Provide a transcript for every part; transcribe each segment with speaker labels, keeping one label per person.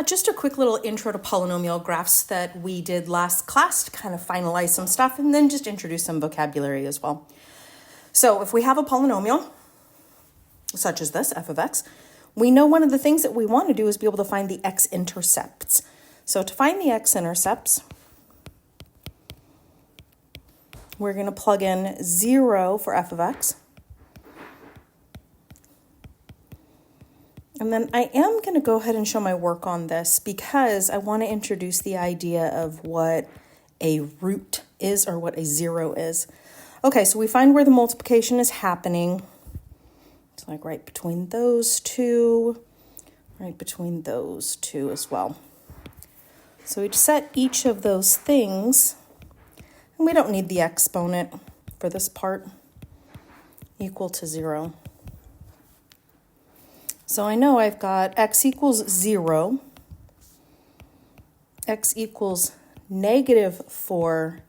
Speaker 1: Just a quick little intro to polynomial graphs that we did last class to kind of finalize some stuff and then just introduce some vocabulary as well. So if we have a polynomial, such as this, f of x, we know one of the things that we want to do is be able to find the x-intercepts. So to find the x-intercepts, we're going to plug in 0 for f of x. And then I am going to go ahead and show my work on this because I want to introduce the idea of what a root is or what a 0 is. Okay, so we find where the multiplication is happening. It's like right between those two, right between those two as well. So we set each of those things, and we don't need the exponent for this part, equal to 0. So I know I've got x equals 0, x equals -4,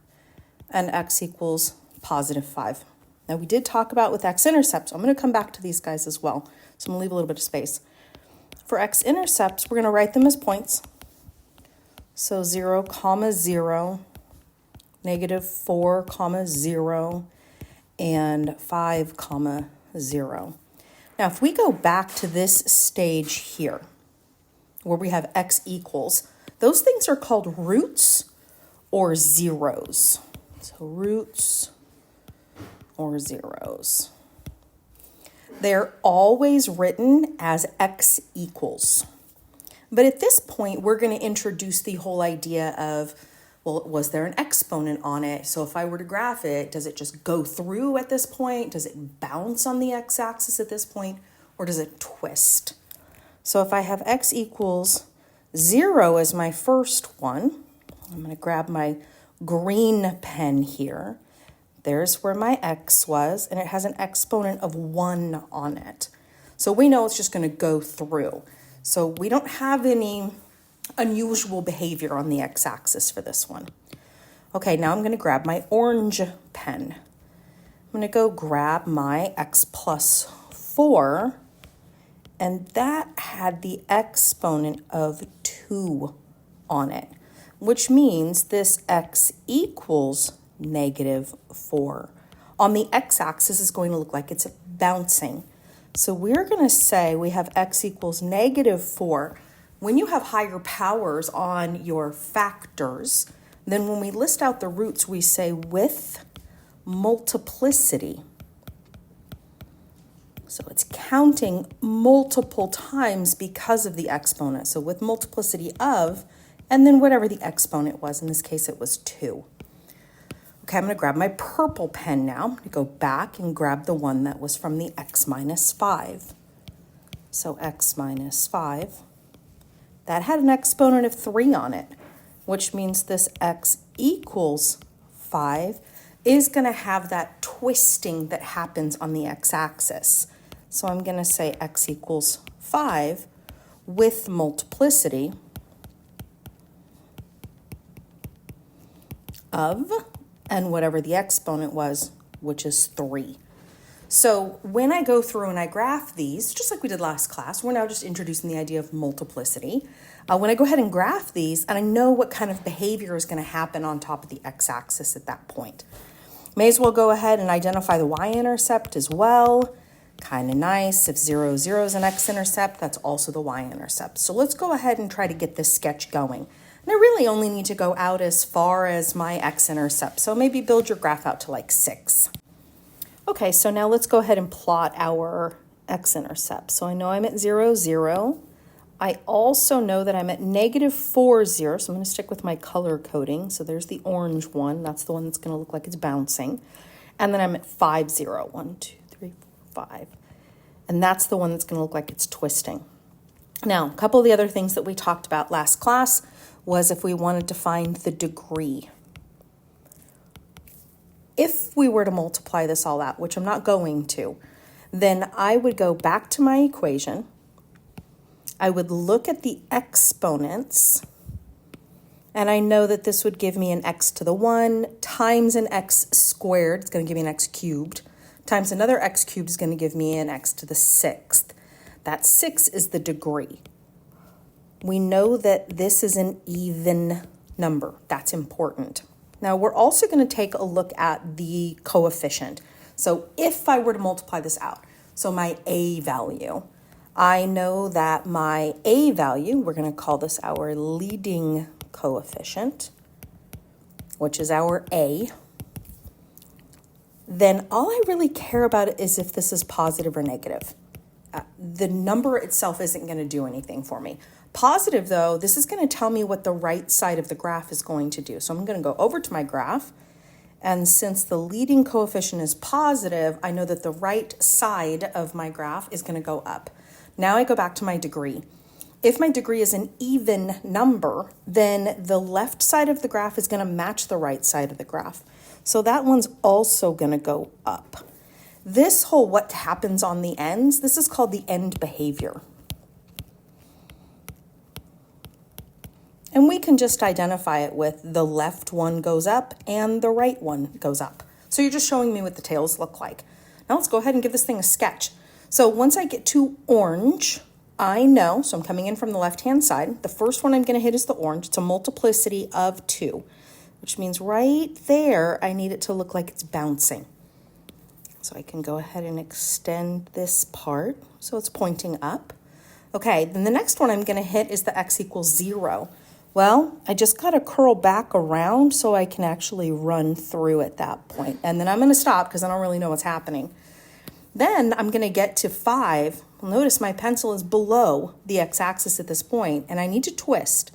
Speaker 1: and x equals +5. Now we did talk about with x-intercepts. I'm going to come back to these guys as well. So I'm going to leave a little bit of space. For x-intercepts, we're going to write them as points. So 0, 0, -4, 0, and 5, 0. Now, if we go back to this stage here, where we have x equals, those things are called roots or zeros. So roots or zeros. They're always written as x equals. But at this point, we're going to introduce the whole idea of, well, was there an exponent on it? So if I were to graph it, does it just go through at this point? Does it bounce on the x-axis at this point? Or does it twist? So if I have x equals 0 as my first one, I'm going to grab my green pen here. There's where my x was, and it has an exponent of 1 on it. So we know it's just going to go through. So we don't have any unusual behavior on the x-axis for this one. Okay, now I'm going to grab my orange pen. I'm going to go grab my x plus 4, and that had the exponent of 2 on it, which means this x equals -4. On the x-axis is going to look like it's bouncing. So we're going to say we have x equals -4. When you have higher powers on your factors, then when we list out the roots, we say with multiplicity. So it's counting multiple times because of the exponent. So with multiplicity of, and then whatever the exponent was. In this case, it was 2. Okay, I'm going to grab my purple pen now. I'm going to go back and grab the one that was from the x minus 5. So x minus 5. That had an exponent of 3 on it, which means this x equals 5 is going to have that twisting that happens on the x-axis. So I'm going to say x equals 5 with multiplicity of, and whatever the exponent was, which is 3. So when I go through and I graph these, just like we did last class, we're now just introducing the idea of multiplicity. When I go ahead and graph these, and I know what kind of behavior is going to happen on top of the x-axis at that point. May as well go ahead and identify the y-intercept as well. Kind of nice. If 0, 0 is an x-intercept, that's also the y-intercept. So let's go ahead and try to get this sketch going. And I really only need to go out as far as my x-intercept. So maybe build your graph out to like 6. Okay, so now let's go ahead and plot our x-intercept. So I know I'm at 0, 0. I also know that I'm at -4, 0. So I'm going to stick with my color coding. So there's the orange one. That's the one that's going to look like it's bouncing. And then I'm at 5, 0. 1, 2, 3, 4, 5. And that's the one that's going to look like it's twisting. Now, a couple of the other things that we talked about last class was if we wanted to find the degree. If we were to multiply this all out, which I'm not going to, then I would go back to my equation. I would look at the exponents, and I know that this would give me an x to the 1 times an x squared. It's going to give me an x cubed, times another x cubed is going to give me an x to the 6th. That 6 is the degree. We know that this is an even number. That's important. Now we're also going to take a look at the coefficient. So if I were to multiply this out, so my a value, I know that my a value, we're going to call this our leading coefficient, which is our a. Then all I really care about is if this is positive or negative. The number itself isn't going to do anything for me. Positive, though, this is going to tell me what the right side of the graph is going to do. So I'm going to go over to my graph. And since the leading coefficient is positive, I know that the right side of my graph is going to go up. Now I go back to my degree. If my degree is an even number, then the left side of the graph is going to match the right side of the graph. So that one's also going to go up. This whole what happens on the ends, this is called the end behavior. And we can just identify it with the left one goes up and the right one goes up. So you're just showing me what the tails look like. Now let's go ahead and give this thing a sketch. So once I get to orange, I know, so I'm coming in from the left-hand side. The first one I'm going to hit is the orange. It's a multiplicity of 2, which means right there, I need it to look like it's bouncing. So I can go ahead and extend this part so it's pointing up. Okay, then the next one I'm going to hit is the x equals 0. Well, I just got to curl back around so I can actually run through at that point. And then I'm going to stop because I don't really know what's happening. Then I'm going to get to 5. Well, notice my pencil is below the x-axis at this point, and I need to twist.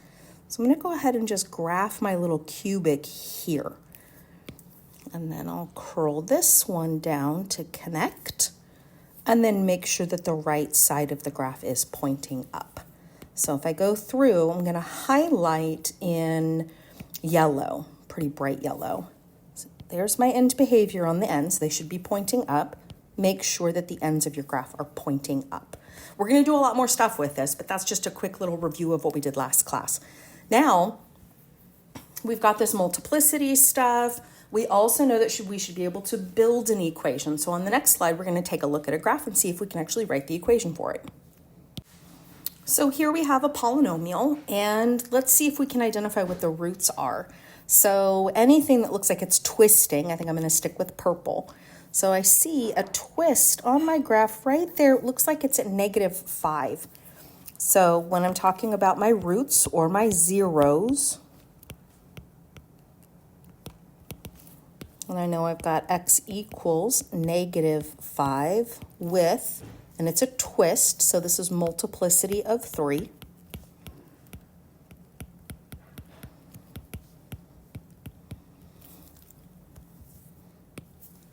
Speaker 1: So I'm going to go ahead and just graph my little cubic here. And then I'll curl this one down to connect, and then make sure that the right side of the graph is pointing up. So if I go through, I'm going to highlight in yellow, pretty bright yellow. So there's my end behavior on the ends. They should be pointing up. Make sure that the ends of your graph are pointing up. We're going to do a lot more stuff with this, but that's just a quick little review of what we did last class. Now, we've got this multiplicity stuff. We also know that we should be able to build an equation. So on the next slide, we're going to take a look at a graph and see if we can actually write the equation for it. So here we have a polynomial, and let's see if we can identify what the roots are. So anything that looks like it's twisting, I think I'm going to stick with purple. So I see a twist on my graph right there. It looks like it's at -5. So when I'm talking about my roots or my zeros, and I know I've got x equals -5 with, and it's a twist, so this is multiplicity of 3.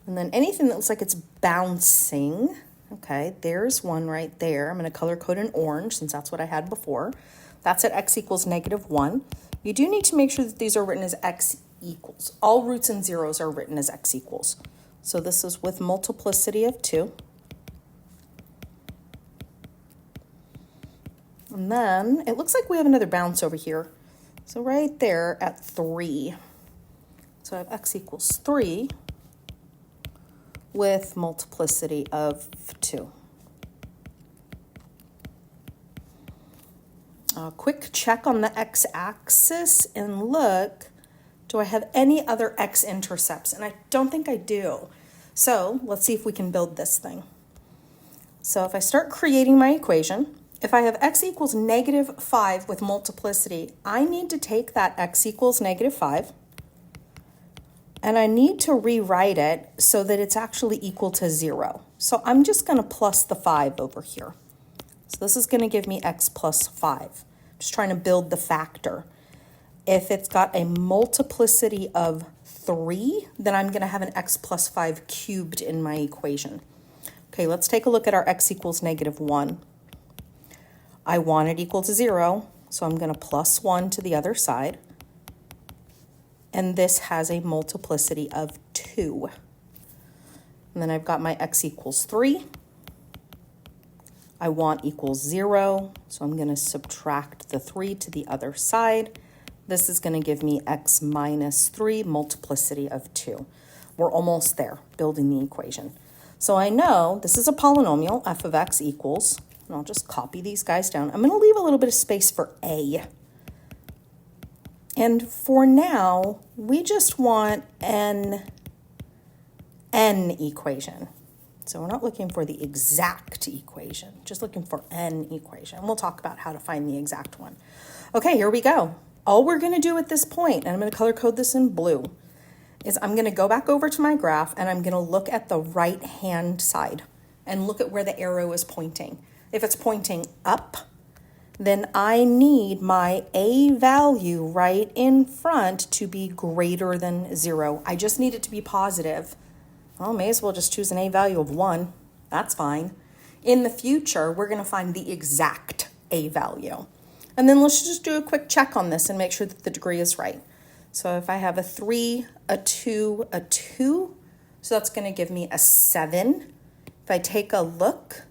Speaker 1: And then anything that looks like it's bouncing, okay, there's one right there. I'm going to color code in orange since that's what I had before. That's at x equals -1. You do need to make sure that these are written as x equals. All roots and zeros are written as x equals. So this is with multiplicity of 2. And then it looks like we have another bounce over here. So right there at 3. So I have x equals 3 with multiplicity of 2. A quick check on the x-axis and look, do I have any other x-intercepts? And I don't think I do. So let's see if we can build this thing. So if I start creating my equation, if I have x equals -5 with multiplicity, I need to take that x equals -5 and I need to rewrite it so that it's actually equal to 0. So I'm just going to plus the 5 over here. So this is going to give me x plus 5. I'm just trying to build the factor. If it's got a multiplicity of 3, then I'm going to have an x plus 5 cubed in my equation. Okay, let's take a look at our x equals -1. I want it equal to 0, so I'm going to plus 1 to the other side. And this has a multiplicity of 2. And then I've got my x equals 3. I want equals 0, so I'm going to subtract the 3 to the other side. This is going to give me x minus 3 multiplicity of 2. We're almost there, building the equation. So I know this is a polynomial, f of x equals And I'll just copy these guys down. I'm going to leave a little bit of space for A. And for now, we just want n equation. So we're not looking for the exact equation, just looking for n equation. And we'll talk about how to find the exact one. Okay, here we go. All we're going to do at this point, and I'm going to color code this in blue, is I'm going to go back over to my graph and I'm going to look at the right-hand side and look at where the arrow is pointing. If it's pointing up, then I need my A value right in front to be greater than 0. I just need it to be positive. Well, may as well just choose an A value of 1. That's fine. In the future, we're going to find the exact A value. And then let's just do a quick check on this and make sure that the degree is right. So if I have a 3, a 2, a 2, so that's going to give me a 7. If I take a look,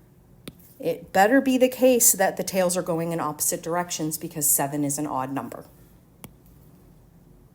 Speaker 1: it better be the case that the tails are going in opposite directions because 7 is an odd number.